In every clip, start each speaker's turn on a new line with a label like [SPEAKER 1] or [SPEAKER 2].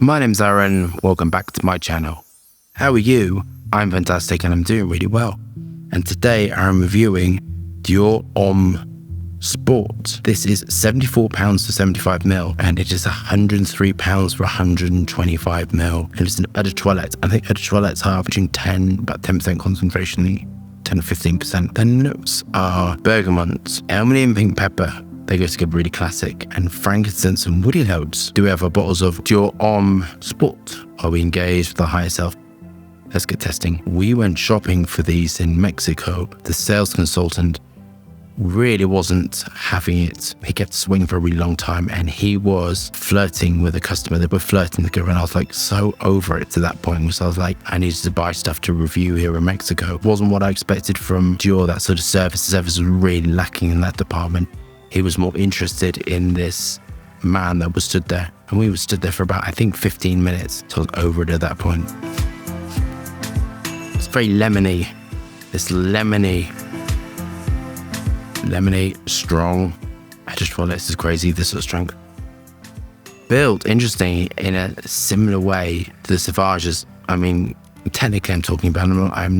[SPEAKER 1] My name's Aaron, welcome back to my channel. How are you? I'm fantastic and I'm doing really well. And today I'm reviewing Dior Homme Sport. This is £74 for 75ml and it is £103 for 125ml. And it's an eau de toilette. I think eau de toilettes are between about 10% concentration, 10 or 15%. The notes are bergamot, almond, pink pepper. They go together really classic. And frankincense and woody notes. Do we have our bottles of Dior Homme Sport? Are we engaged with the higher self? Let's get testing. We went shopping for these in Mexico. The sales consultant really wasn't having it. He kept swinging for a really long time and he was flirting with a customer. They were flirting together and I was like so over it to that point. So I was like, I needed to buy stuff to review here in Mexico. It wasn't what I expected from Dior. That sort of service. The service was really lacking in that department. He was more interested in this man that was stood there. And we were stood there for about, I think, 15 minutes. So I was over it at that point. It's very lemony. It's lemony, strong. I just thought this is crazy, this sort of strength. Built, interesting, in a similar way to the Sauvages. I mean, technically I'm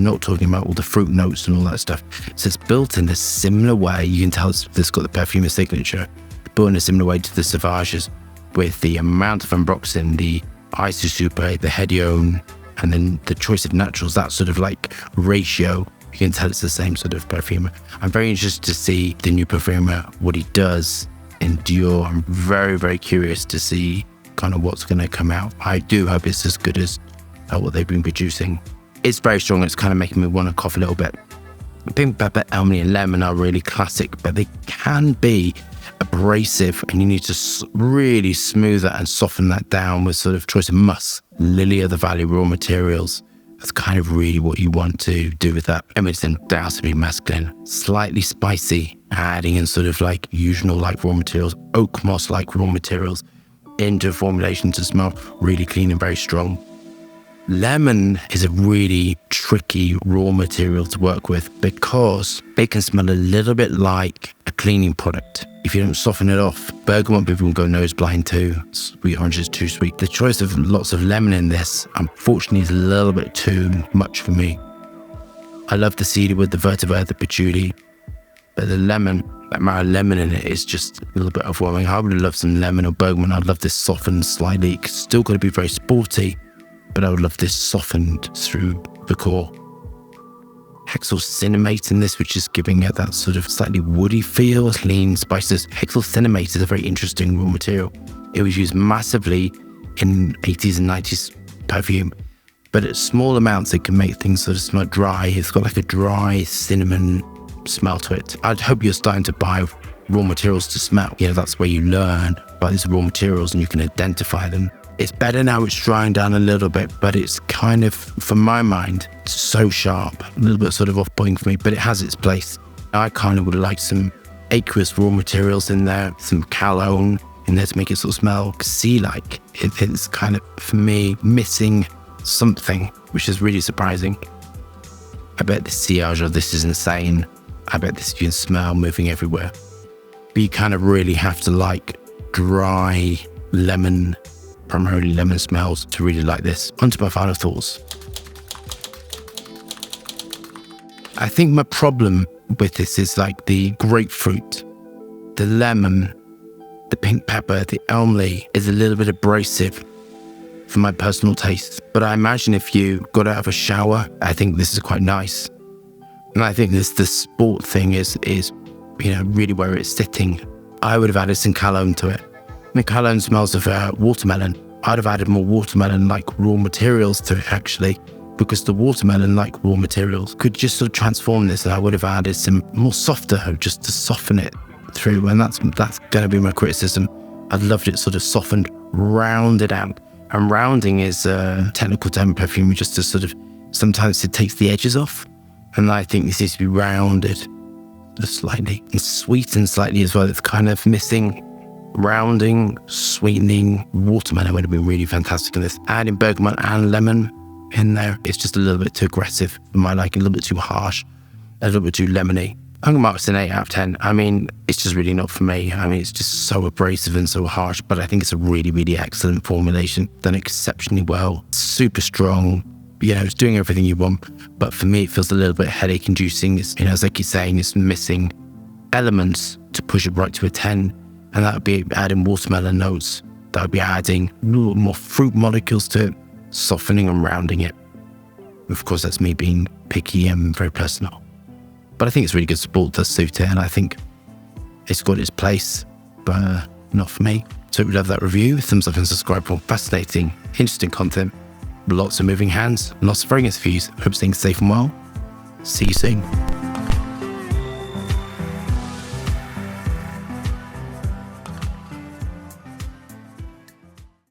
[SPEAKER 1] not talking about all the fruit notes and all that stuff. So it's built in a similar way. You can tell it's got the Perfumer signature. Built in a similar way to the Sauvages with the amount of ambroxan, the Isosuper, the Hedione, and then the choice of naturals, that sort of like ratio. You can tell it's the same sort of Perfumer. I'm very interested to see the new Perfumer, what he does in Dior. I'm very, very curious to see kind of what's going to come out. I do hope it's as good as what they've been producing. It's very strong. It's kind of making me want to cough a little bit. Pink pepper, almond, and lemon are really classic, but they can be abrasive and you need to really smooth that and soften that down with sort of choice of musk, lily of the valley raw materials. That's kind of really what you want to do with that. I mean, it's undoubtedly masculine, slightly spicy, adding in sort of like usual like raw materials, oak moss like raw materials into a formulation to smell really clean and very strong. Lemon is a really tricky raw material to work with because it can smell a little bit like a cleaning product if you don't soften it off. Bergamot, people will go nose blind too. Sweet orange is too sweet. The choice of lots of lemon in this, unfortunately, is a little bit too much for me. I love the cedar with the vetiver, the patchouli, but the lemon, that amount of lemon in it is just a little bit overwhelming. I would love some lemon or bergamot. I'd love this softened slightly. It's still got to be very sporty, but I would love this softened through the core. Hexylcinnamate in this, which is giving it that sort of slightly woody feel, clean spices. Hexylcinnamate is a very interesting raw material. It was used massively in 80s and 90s perfume, but at small amounts it can make things sort of smell dry. It's got like a dry cinnamon smell to it. I'd hope you're starting to buy raw materials to smell. You know, that's where you learn about these raw materials and you can identify them. It's better now, it's drying down a little bit, but it's kind of, for my mind, so sharp, a little bit sort of off-putting for me, but it has its place. I kind of would like some aqueous raw materials in there, some cologne in there to make it sort of smell sea-like. It's kind of, for me, missing something, which is really surprising. I bet the sillage of this is insane. I bet this you can smell moving everywhere. But you kind of really have to like dry lemon, primarily lemon smells, to really like this. On to my final thoughts. I think my problem with this is like the grapefruit, the lemon, the pink pepper, the almond is a little bit abrasive for my personal taste. But I imagine if you got out of a shower, I think this is quite nice. And I think the sport thing is you know, really where it's sitting. I would have added some cologne to it. The cologne smells of watermelon. I'd have added more watermelon-like raw materials to it, actually, because the watermelon-like raw materials could just sort of transform this, and I would have added some more softer just to soften it through, and that's going to be my criticism. I'd loved it sort of softened, rounded out. And rounding is a technical term in perfume, just to sort of, sometimes it takes the edges off, and I think this needs to be rounded just slightly, and sweetened slightly as well. It's kind of missing rounding, sweetening. Watermelon would have been really fantastic in this. Adding bergamot and lemon in there, it's just a little bit too aggressive for my liking, a little bit too harsh, a little bit too lemony. I'm going to mark this an 8 out of 10. I mean, it's just really not for me. I mean, it's just so abrasive and so harsh, but I think it's a really, really excellent formulation. Done exceptionally well. Super strong. You know, it's doing everything you want. But for me, it feels a little bit headache inducing. It's, you know, as I keep saying, it's missing elements to push it right to a 10. And that would be adding watermelon notes. That would be adding a little more fruit molecules to it, softening and rounding it. Of course, that's me being picky and very personal. But I think it's really good support, does suit it, and I think it's got its place, but not for me. So if you love that review, thumbs up and subscribe for fascinating, interesting content, lots of moving hands, lots of fragrance views. Hope staying safe and well. See you soon.